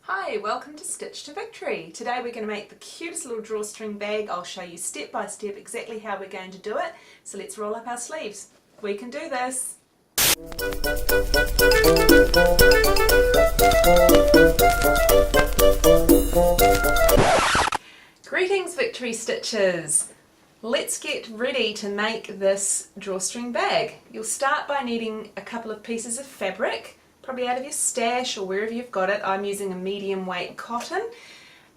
Hi, welcome to Stitch to Victory. Today we're going to make the cutest little drawstring bag. I'll show you step by step exactly how we're going to do it. So let's roll up our sleeves. We can do this. Greetings Victory Stitchers! Let's get ready to make this drawstring bag. You'll start by needing a couple of pieces of fabric, probably out of your stash or wherever you've got it. I'm using a medium weight cotton,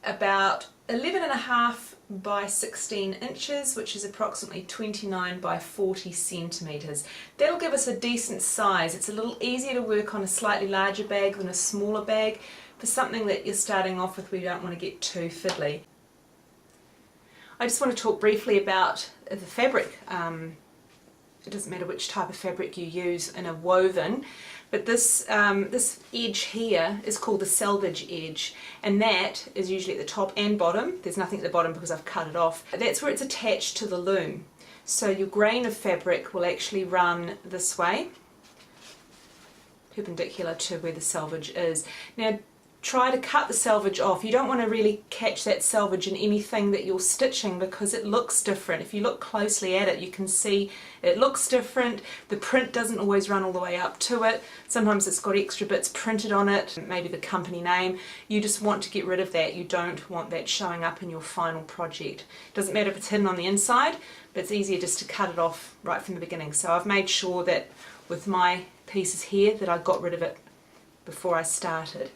about 11.5 by 16 inches, which is approximately 29 by 40 centimetres. That'll give us a decent size. It's a little easier to work on a slightly larger bag than a smaller bag for something that you're starting off with where you don't want to get too fiddly. I just want to talk briefly about the fabric. It doesn't matter which type of fabric you use in a woven, but this edge here is called the selvage edge, and that is usually at the top and bottom. There's nothing at the bottom because I've cut it off. That's where it's attached to the loom. So your grain of fabric will actually run this way, perpendicular to where the selvage is. Now try to cut the selvage off. You don't want to really catch that selvage in anything that you're stitching because it looks different. If you look closely at it, you can see it looks different. The print doesn't always run all the way up to it. Sometimes it's got extra bits printed on it, maybe the company name. You just want to get rid of that. You don't want that showing up in your final project. It doesn't matter if it's hidden on the inside, but it's easier just to cut it off right from the beginning. So I've made sure that with my pieces here that I got rid of it before I started.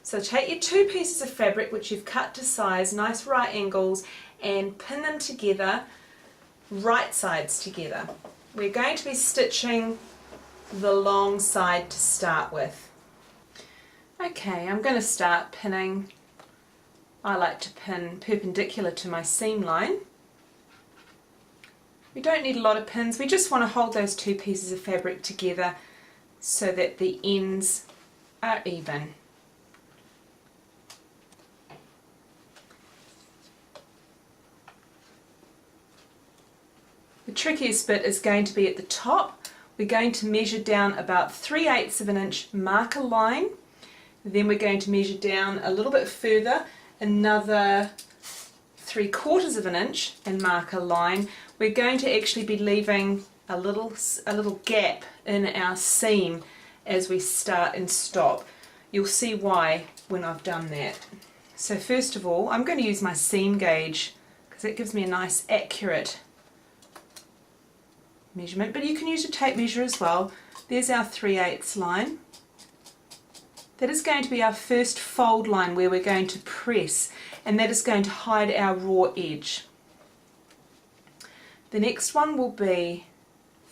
So take your two pieces of fabric which you've cut to size, nice right angles, and pin them together, right sides together. We're going to be stitching the long side to start with. Okay, I'm going to start pinning. I like to pin perpendicular to my seam line. We don't need a lot of pins, we just want to hold those two pieces of fabric together so that the ends are even. The trickiest bit is going to be at the top. We're going to measure down about 3/8 of an inch marker line. Then we're going to measure down a little bit further, another 3/4 of an inch and marker line. We're going to actually be leaving a little gap in our seam as we start and stop. You'll see why when I've done that. So first of all, I'm going to use my seam gauge because it gives me a nice accurate measurement, but you can use a tape measure as well. There's our 3/8 line. That is going to be our first fold line where we're going to press, and that is going to hide our raw edge. The next one will be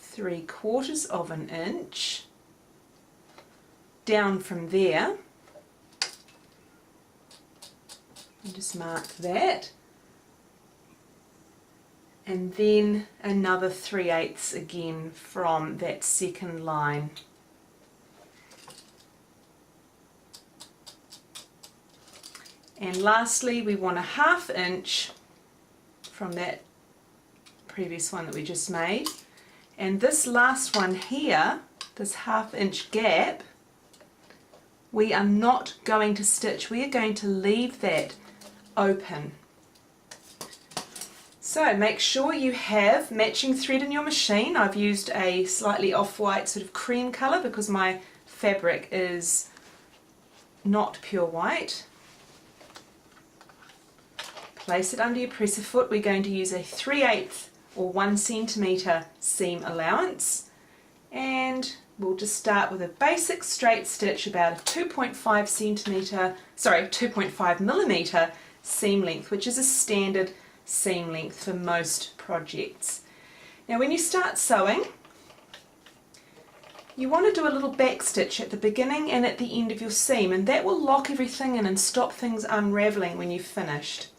3/4 of an inch down from there, and just mark that. And then another 3/8 again from that second line. And lastly, we want a 1/2 inch from that previous one that we just made. And this last one here, this 1/2 inch gap, we are not going to stitch. We are going to leave that open. So make sure you have matching thread in your machine. I've used a slightly off-white sort of cream colour because my fabric is not pure white. Place it under your presser foot. We're going to use a 3/8 or 1 centimetre seam allowance, and we'll just start with a basic straight stitch about a 2.5 millimetre seam length, which is a standard seam length for most projects. Now when you start sewing, you want to do a little back stitch at the beginning and at the end of your seam, and that will lock everything in and stop things unraveling when you've finished.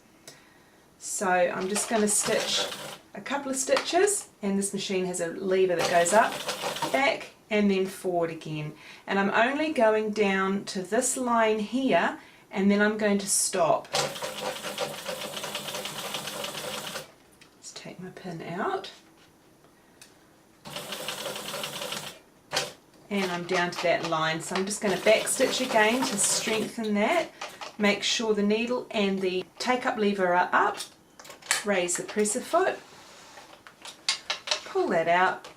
So I'm just going to stitch a couple of stitches, and this machine has a lever that goes up, back and then forward again, and I'm only going down to this line here, and then I'm going to stop. Take my pin out, and I'm down to that line, so I'm just going to back stitch again to strengthen that. Make sure the needle and the take-up lever are up. Raise the presser foot. Pull that out.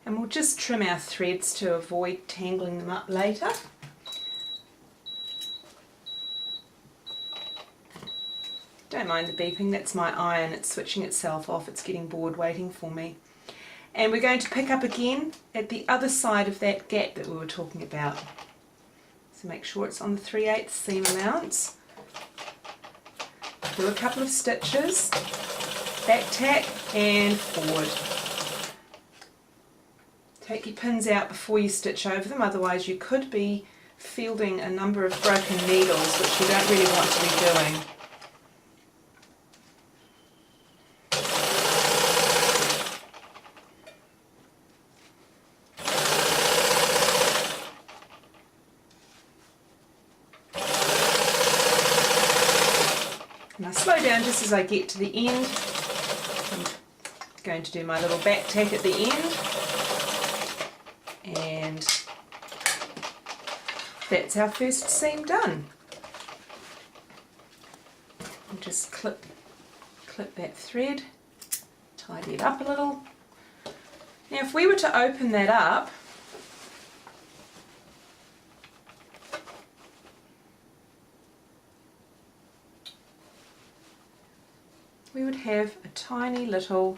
And we'll just trim our threads to avoid tangling them up later. Don't mind the beeping, that's my iron, it's switching itself off, it's getting bored waiting for me. And we're going to pick up again at the other side of that gap that we were talking about. So make sure it's on the 3/8 seam allowance. Do a couple of stitches, back tack and forward. Take your pins out before you stitch over them, otherwise you could be fielding a number of broken needles, which you don't really want to be doing. And I slow down just as I get to the end. I'm going to do my little back tack at the end. And that's our first seam done. I'll just clip that thread, tidy it up a little. Now if we were to open that up, we would have a tiny little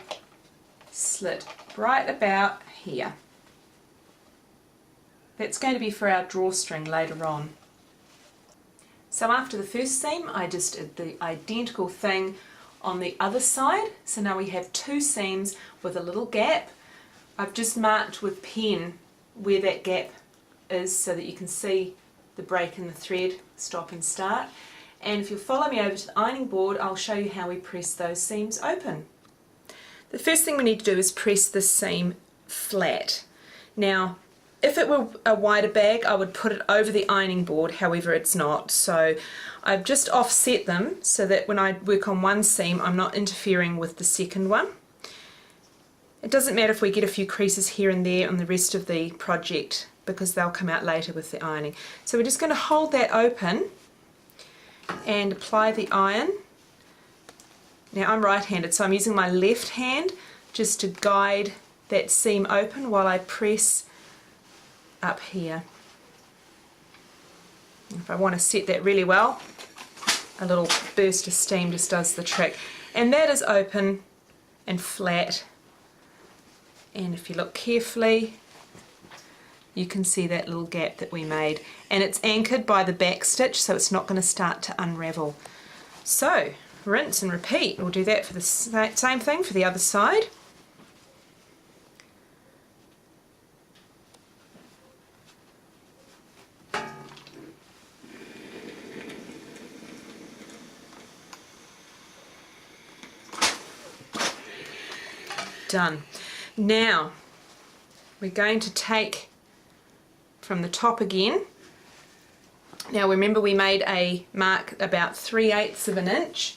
slit right about here. That's going to be for our drawstring later on. So after the first seam, I just did the identical thing on the other side. So now we have two seams with a little gap. I've just marked with pen where that gap is so that you can see the break in the thread, stop and start. And if you'll follow me over to the ironing board, I'll show you how we press those seams open. The first thing we need to do is press this seam flat. Now, if it were a wider bag, I would put it over the ironing board, however it's not. So I've just offset them so that when I work on one seam, I'm not interfering with the second one. It doesn't matter if we get a few creases here and there on the rest of the project because they'll come out later with the ironing. So we're just going to hold that open and apply the iron. Now I'm right-handed, so I'm using my left hand just to guide that seam open while I press up here. If I want to set that really well, a little burst of steam just does the trick. And that is open and flat. And if you look carefully, you can see that little gap that we made. And it's anchored by the back stitch, so it's not going to start to unravel. So, rinse and repeat. We'll do that for the same thing for the other side. Done. Now we're going to take from the top again. Now remember we made a mark about 3/8 of an inch.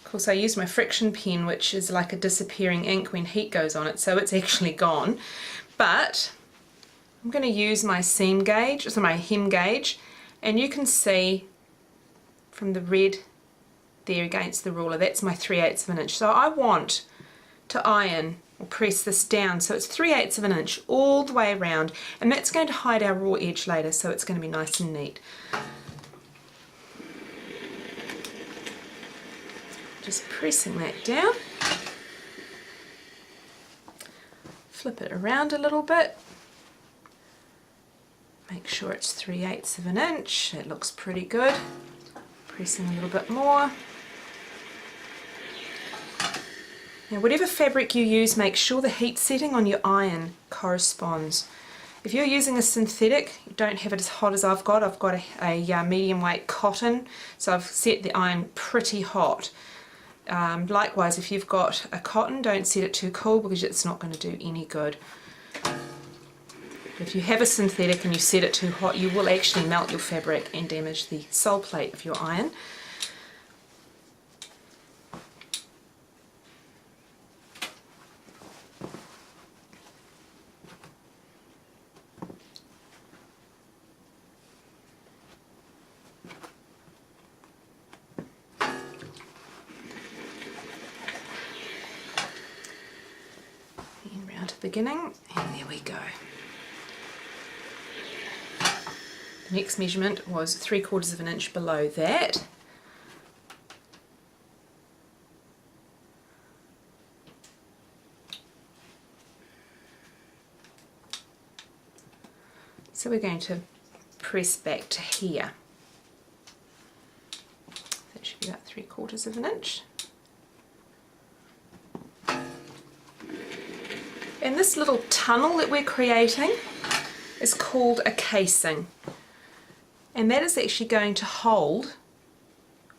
Of course I used my friction pen, which is like a disappearing ink when heat goes on it, so it's actually gone. But I'm going to use my seam gauge, so my hem gauge, and you can see from the red there against the ruler, that's my 3/8 of an inch. So I want to iron or press this down so it's 3/8 of an inch all the way around, and that's going to hide our raw edge later, so it's going to be nice and neat. Just pressing that down, flip it around a little bit, make sure it's 3/8 of an inch, it looks pretty good, pressing a little bit more. Now whatever fabric you use, make sure the heat setting on your iron corresponds. If you're using a synthetic, you don't have it as hot as I've got. I've got a medium weight cotton, so I've set the iron pretty hot. Likewise, if you've got a cotton, don't set it too cool because it's not going to do any good. If you have a synthetic and you set it too hot, you will actually melt your fabric and damage the sole plate of your iron. the beginning, and there we go. The next measurement was 3/4 of an inch below that. So we're going to press back to here. That should be about 3/4 of an inch. And this little tunnel that we're creating is called a casing. And that is actually going to hold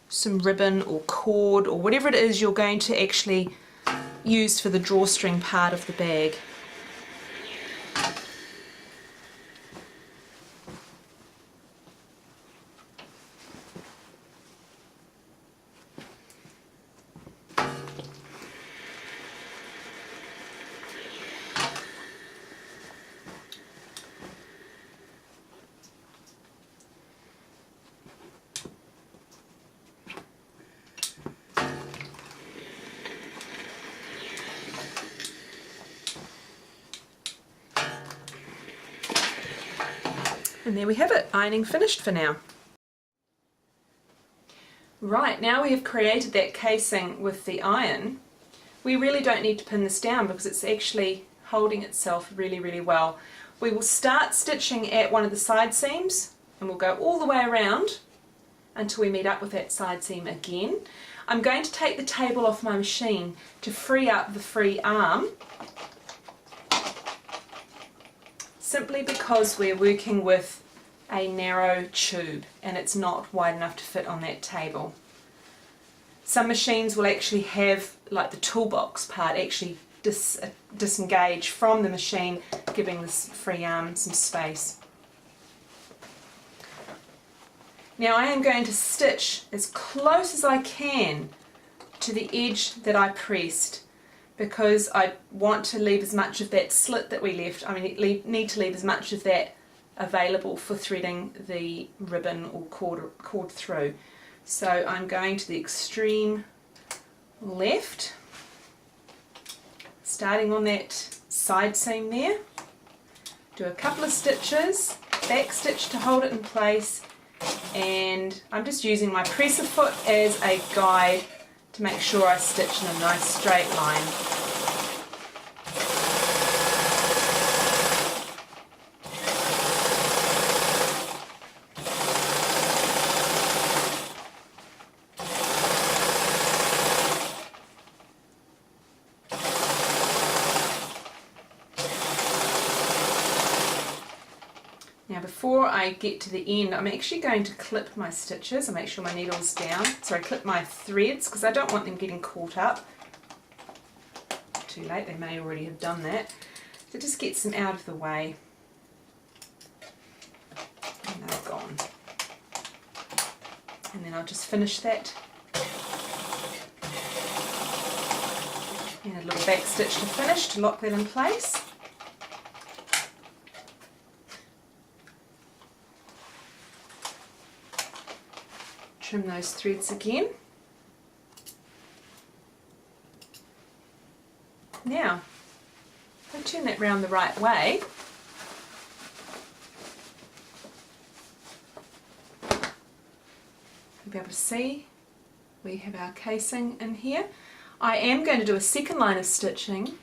some ribbon or cord or whatever it is you're going to actually use for the drawstring part of the bag. And there we have it, ironing finished for now. Right, now we have created that casing with the iron, we really don't need to pin this down because it's actually holding itself really well. We will start stitching at one of the side seams and we'll go all the way around until we meet up with that side seam again. I'm going to take the table off my machine to free up the free arm, simply because we're working with a narrow tube and it's not wide enough to fit on that table. Some machines will actually have, like the toolbox part, actually disengage from the machine, giving this free arm some space. Now I am going to stitch as close as I can to the edge that I pressed, because I want to leave as much of that slit that we left, need to leave as much of that available for threading the ribbon or cord through. So I'm going to the extreme left, starting on that side seam there, do a couple of stitches, back stitch to hold it in place, and I'm just using my presser foot as a guide to make sure I stitch in a nice straight line. Now before I get to the end, I'm actually going to clip my stitches and make sure my needle's down. Sorry, clip my threads because I don't want them getting caught up. Too late, they may already have done that. So it just gets them out of the way. And they're gone. And then I'll just finish that. And a little back stitch to finish to lock that in place. Trim those threads again. Now, if I turn that round the right way, you'll be able to see we have our casing in here. I am going to do a second line of stitching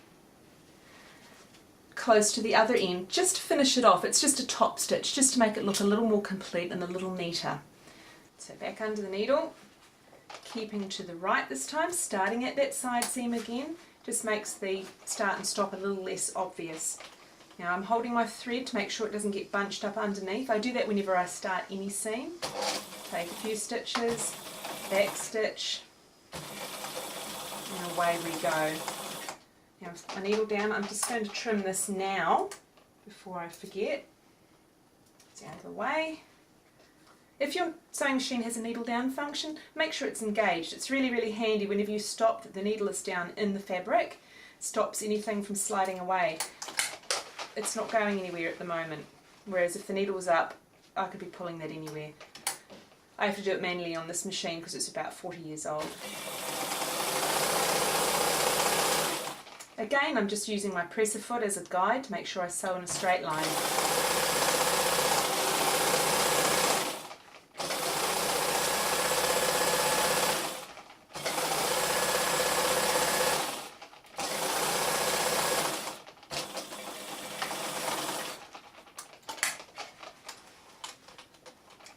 close to the other end, just to finish it off. It's just a top stitch, just to make it look a little more complete and a little neater. So back under the needle, keeping to the right this time, starting at that side seam again, just makes the start and stop a little less obvious. Now I'm holding my thread to make sure it doesn't get bunched up underneath. I do that whenever I start any seam. Take a few stitches, back stitch, and away we go. Now with my needle down, I'm just going to trim this now before I forget. It's out of the way. If your sewing machine has a needle down function, make sure it's engaged. It's really handy whenever you stop that the needle is down in the fabric. Stops anything from sliding away. It's not going anywhere at the moment. Whereas if the needle was up, I could be pulling that anywhere. I have to do it manually on this machine because it's about 40 years old. Again, I'm just using my presser foot as a guide to make sure I sew in a straight line.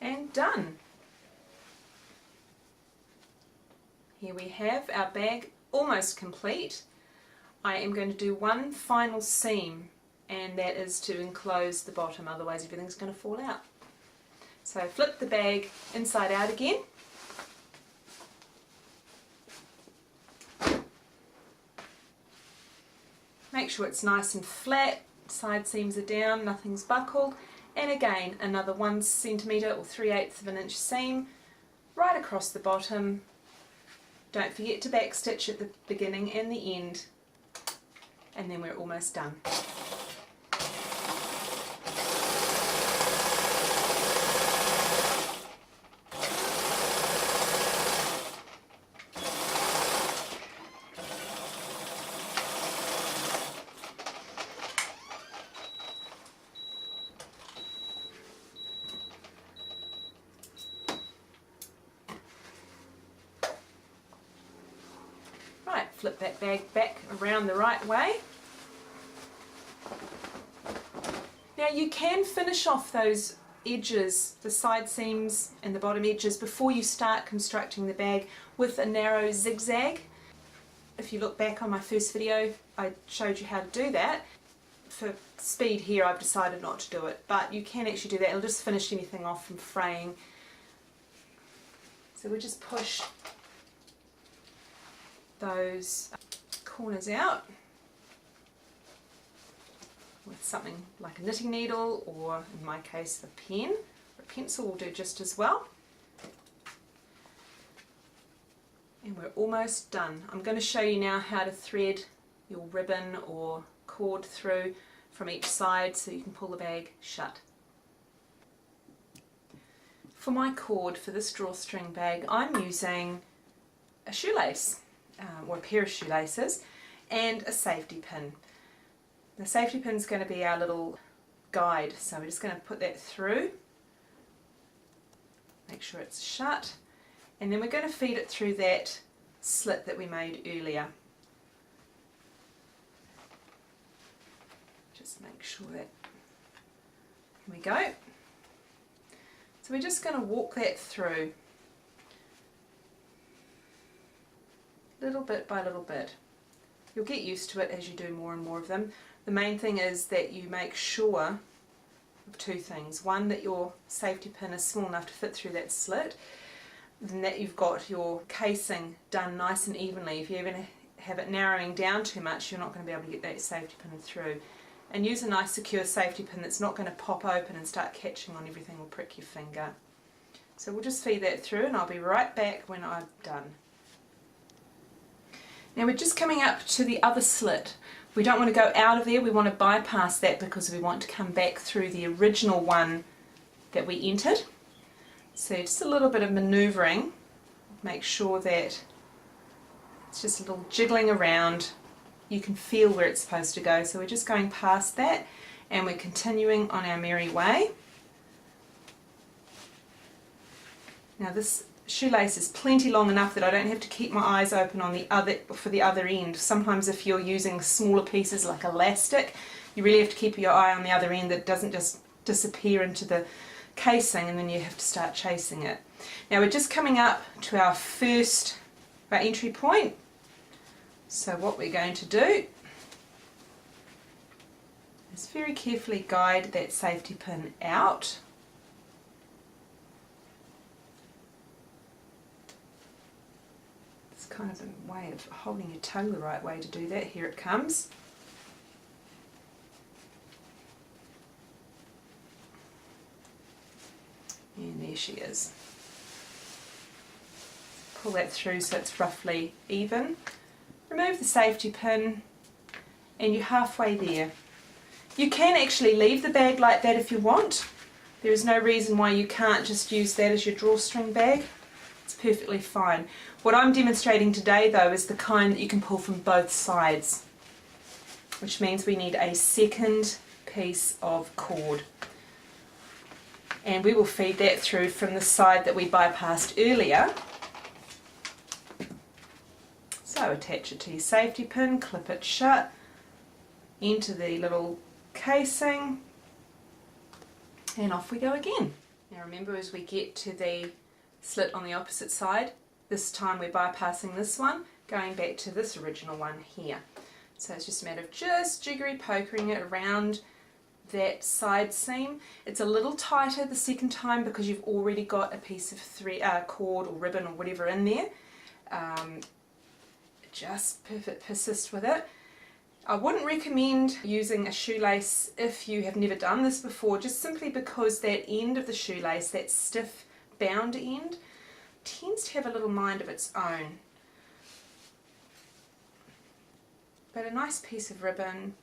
And done. Here we have our bag almost complete. I am going to do one final seam, and that is to enclose the bottom, otherwise everything's going to fall out. So flip the bag inside out again. Make sure it's nice and flat, side seams are down, nothing's buckled, and again another 1 centimetre or 3/8 of an inch seam right across the bottom. Don't forget to backstitch at the beginning and the end, and then we're almost done. Right, flip that bag back around the right way. Now you can finish off those edges, the side seams and the bottom edges, before you start constructing the bag with a narrow zigzag. If you look back on my first video, I showed you how to do that. For speed here, I've decided not to do it, but you can actually do that. It'll just finish anything off from fraying. So we just push those corners out with something like a knitting needle, or in my case a pen. A pencil will do just as well. And we're almost done. I'm going to show you now how to thread your ribbon or cord through from each side so you can pull the bag shut. For my cord for this drawstring bag, I'm using a shoelace, or a pair of shoelaces, and a safety pin. The safety pin is going to be our little guide, so we're just going to put that through, make sure it's shut, and then we're going to feed it through that slit that we made earlier. Just make sure that, here we go. So we're just going to walk that through, little bit by little bit. You'll get used to it as you do more and more of them. The main thing is that you make sure of two things. One, that your safety pin is small enough to fit through that slit, and that you've got your casing done nice and evenly. If you're going to have it narrowing down too much, you're not going to be able to get that safety pin through. And use a nice secure safety pin that's not going to pop open and start catching on everything or prick your finger. So we'll just feed that through, and I'll be right back when I'm done. Now we're just coming up to the other slit. We don't want to go out of there, we want to bypass that because we want to come back through the original one that we entered. So just a little bit of manoeuvring, make sure that it's just a little jiggling around. You can feel where it's supposed to go, so we're just going past that and we're continuing on our merry way. Now this shoelace is plenty long enough that I don't have to keep my eyes open on for the other end. Sometimes if you're using smaller pieces like elastic, you really have to keep your eye on the other end that doesn't just disappear into the casing, and then you have to start chasing it. Now we're just coming up to our entry point. So what we're going to do is very carefully guide that safety pin out. It's kind of a way of holding your tongue the right way to do that. Here it comes. And there she is. Pull that through so it's roughly even. Remove the safety pin and you're halfway there. You can actually leave the bag like that if you want. There is no reason why you can't just use that as your drawstring bag. It's perfectly fine. What I'm demonstrating today though is the kind that you can pull from both sides. which means we need a second piece of cord. And we will feed that through from the side that we bypassed earlier. So attach it to your safety pin, clip it shut, into the little casing, and off we go again. Now remember, as we get to the slit on the opposite side, this time we're bypassing this one, going back to this original one here. So it's just a matter of just jiggery pokering it around that side seam. It's a little tighter the second time because you've already got a piece of thread, cord or ribbon or whatever in there. Just persist with it. I wouldn't recommend using a shoelace if you have never done this before, just simply because that end of the shoelace, that stiff bound end, tends to have a little mind of its own. But a nice piece of ribbon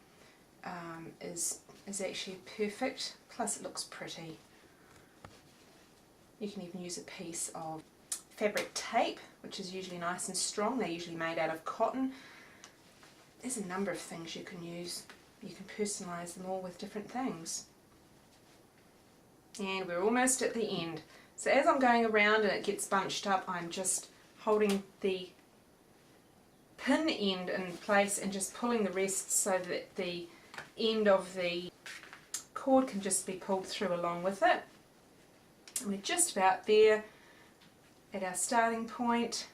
is actually perfect, plus it looks pretty. You can even use a piece of fabric tape, which is usually nice and strong. They're usually made out of cotton. There's a number of things you can use. You can personalise them all with different things. And we're almost at the end. So as I'm going around and it gets bunched up, I'm just holding the pin end in place and just pulling the rest so that the end of the cord can just be pulled through along with it. And we're just about there at our starting point.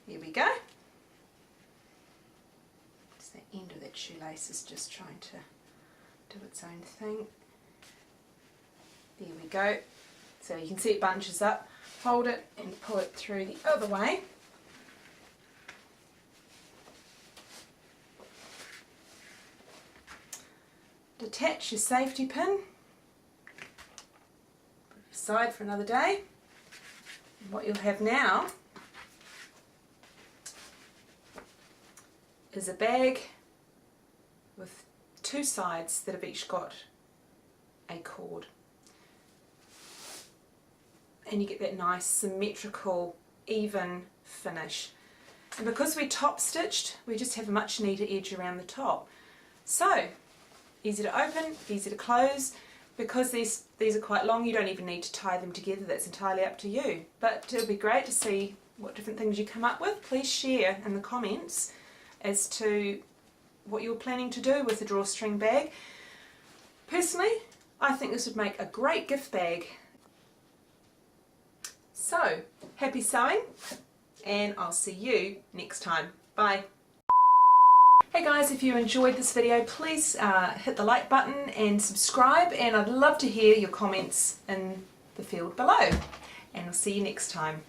There we go. Just the end of that shoelace is just trying to do its own thing. There we go. So you can see it bunches up. Hold it and pull it through the other way. Detach your safety pin. Put it aside for another day. And what you'll have now is a bag with two sides that have each got a cord, and you get that nice symmetrical even finish. And because we top stitched, we just have a much neater edge around the top. So easy to open, easy to close. Because these are quite long, you don't even need to tie them together. That's entirely up to you, but it'll be great to see what different things you come up with. Please share in the comments as to what you're planning to do with the drawstring bag. Personally, I think this would make a great gift bag. So, happy sewing, and I'll see you next time. Bye. Hey guys, if you enjoyed this video, please hit the like button and subscribe, and I'd love to hear your comments in the field below. And I'll see you next time.